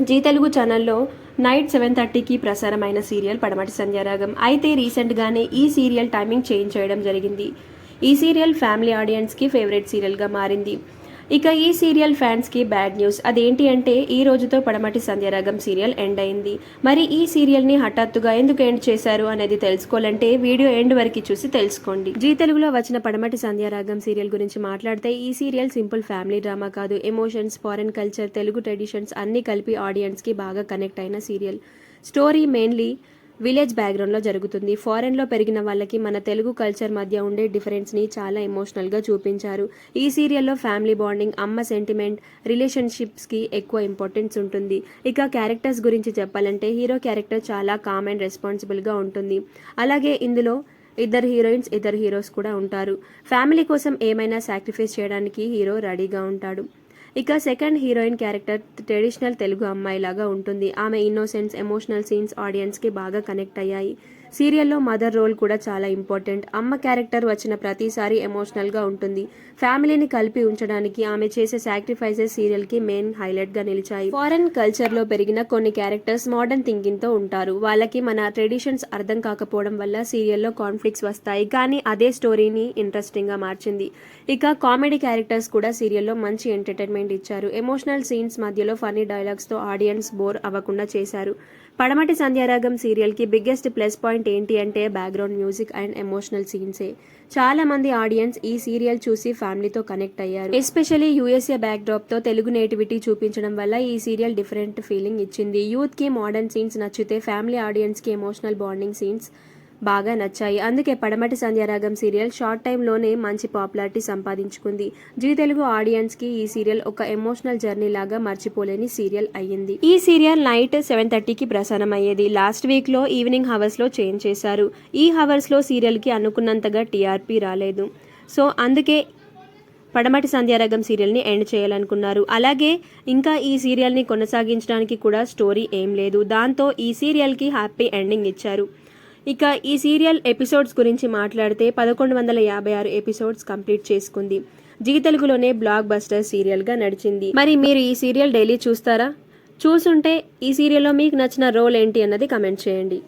G Telugu ఛానల్లో night 7:30కి ప్రసారమైన serial పడమటి సంధ్యారాగం. అయితే రీసెంట్గానే ఈ సీరియల్ టైమింగ్ చేంజ్ చేయడం జరిగింది. ఈ సీరియల్ ఫ్యామిలీ ఆడియన్స్కి ఫేవరెట్ సీరియల్గా మారింది. ఇక ఈ సీరియల్ ఫ్యాన్స్కి బ్యాడ్ న్యూస్. అదేంటి అంటే ఈ రోజుతో పడమటి సంధ్యారాగం సీరియల్ ఎండ్ అయింది. మరి ఈ సీరియల్ని హఠాత్తుగా ఎందుకు ఎండ్ చేశారు అనేది తెలుసుకోవాలంటే వీడియో ఎండ్ వరకు చూసి తెలుసుకోండి. జీ తెలుగులో వచ్చిన పడమటి సంధ్యారాగం సీరియల్ గురించి మాట్లాడితే ఈ సీరియల్ సింపుల్ ఫ్యామిలీ డ్రామా కాదు. Emotions, foreign culture, Telugu traditions అన్నీ కలిపి ఆడియన్స్కి బాగా కనెక్ట్ అయిన సీరియల్. స్టోరీ మెయిన్లీ విలేజ్ బ్యాక్గ్రౌండ్లో జరుగుతుంది. ఫారెన్లో పెరిగిన వాళ్ళకి మన తెలుగు కల్చర్ మధ్య ఉండే డిఫరెన్స్ని చాలా ఎమోషనల్గా చూపించారు. ఈ సీరియల్లో ఫ్యామిలీ బాండింగ్, అమ్మ సెంటిమెంట్, రిలేషన్షిప్స్కి ఎక్కువ ఇంపార్టెన్స్ ఉంటుంది. ఇక క్యారెక్టర్స్ గురించి చెప్పాలంటే హీరో క్యారెక్టర్ చాలా కామ్ అండ్ రెస్పాన్సిబుల్గా ఉంటుంది. అలాగే ఇందులో ఇద్దరు హీరోయిన్స్, ఇద్దరు హీరోస్ కూడా ఉంటారు. ఫ్యామిలీ కోసం ఏమైనా సాక్రిఫైస్ చేయడానికి హీరో రెడీగా ఉంటాడు. ఇక second heroine character traditional Telugu అమ్మాయిలాగా ఉంటుంది. ఆమె ఇన్నోసెన్స్, ఎమోషనల్ సీన్స్ ఆడియన్స్కి బాగా కనెక్ట్ అయ్యాయి. సీరియల్లో మదర్ రోల్ కూడా చాలా ఇంపార్టెంట్. అమ్మ క్యారెక్టర్ వచ్చిన ప్రతిసారి ఎమోషనల్గా ఉంటుంది. ఫ్యామిలీని కలిపి ఉంచడానికి ఆమె చేసే సాక్రిఫైసెస్ సీరియల్కి మెయిన్ హైలైట్గా నిలిచాయి. ఫారెన్ కల్చర్లో పెరిగిన కొన్ని క్యారెక్టర్స్ మోడర్న్ థింకింగ్తో ఉంటారు. వాళ్ళకి మన ట్రెడిషన్స్ అర్థం కాకపోవడం వల్ల సీరియల్లో కాన్ఫ్లిక్ట్స్ వస్తాయి. కానీ అదే స్టోరీని ఇంట్రెస్టింగ్గా మార్చింది. ఇక కామెడీ క్యారెక్టర్స్ కూడా సీరియల్లో మంచి ఎంటర్టైన్మెంట్ ఇచ్చారు. ఎమోషనల్ సీన్స్ మధ్యలో ఫన్నీ డైలాగ్స్తో ఆడియన్స్ బోర్ అవ్వకుండా చేశారు. పడమటి సంధ్యారాగం సీరియల్కి బిగ్గెస్ట్ ప్లస్ పాయింట్ ఏంటి అంటే బ్యాక్గ్రౌండ్ మ్యూజిక్ అండ్ ఎమోషనల్ సీన్సే. చాలా మంది ఆడియన్స్ ఈ సీరియల్ చూసి ఫ్యామిలీతో కనెక్ట్ అయ్యారు. ఎస్పెషల్లీ యూఎస్ఏ బ్యాక్డ్రాప్తో తెలుగు నేటివిటీ చూపించడం వల్ల ఈ సీరియల్ డిఫరెంట్ ఫీలింగ్ ఇచ్చింది. యూత్కి మోడర్న్ సీన్స్ నచ్చితే ఫ్యామిలీ ఆడియన్స్కి ఎమోషనల్ బాండింగ్ సీన్స్ బాగా నచ్చాయి. అందుకే పడమటి సంధ్యారాగం సీరియల్ షార్ట్ టైంలోనే మంచి పాపులారిటీ సంపాదించుకుంది. జీ తెలుగు ఆడియన్స్కి ఈ సీరియల్ ఒక ఎమోషనల్ జర్నీ లాగా మర్చిపోలేని సీరియల్ అయ్యింది. ఈ సీరియల్ నైట్ 7:30కి ప్రసారం అయ్యేది. లాస్ట్ వీక్లో ఈవినింగ్ హవర్స్లో చేంజ్ చేశారు. ఈ హవర్స్లో సీరియల్కి అనుకున్నంతగా టీఆర్పీ రాలేదు. సో అందుకే పడమటి సంధ్యారాగం సీరియల్ని ఎండ్ చేయాలనుకున్నారు. అలాగే ఇంకా ఈ సీరియల్ని కొనసాగించడానికి కూడా స్టోరీ ఏం లేదు. దాంతో ఈ సీరియల్కి హ్యాపీ ఎండింగ్ ఇచ్చారు. ఇక ఈ సీరియల్ ఎపిసోడ్స్ గురించి మాట్లాడితే 1156 ఎపిసోడ్స్ కంప్లీట్ చేసుకుంది. జీ తెలుగులోనే బ్లాక్ బస్టర్ సీరియల్గా నడిచింది. మరి మీరు ఈ సీరియల్ డైలీ చూస్తారా? చూసుంటే ఈ సీరియల్లో మీకు నచ్చిన రోల్ ఏంటి అన్నది కమెంట్ చేయండి.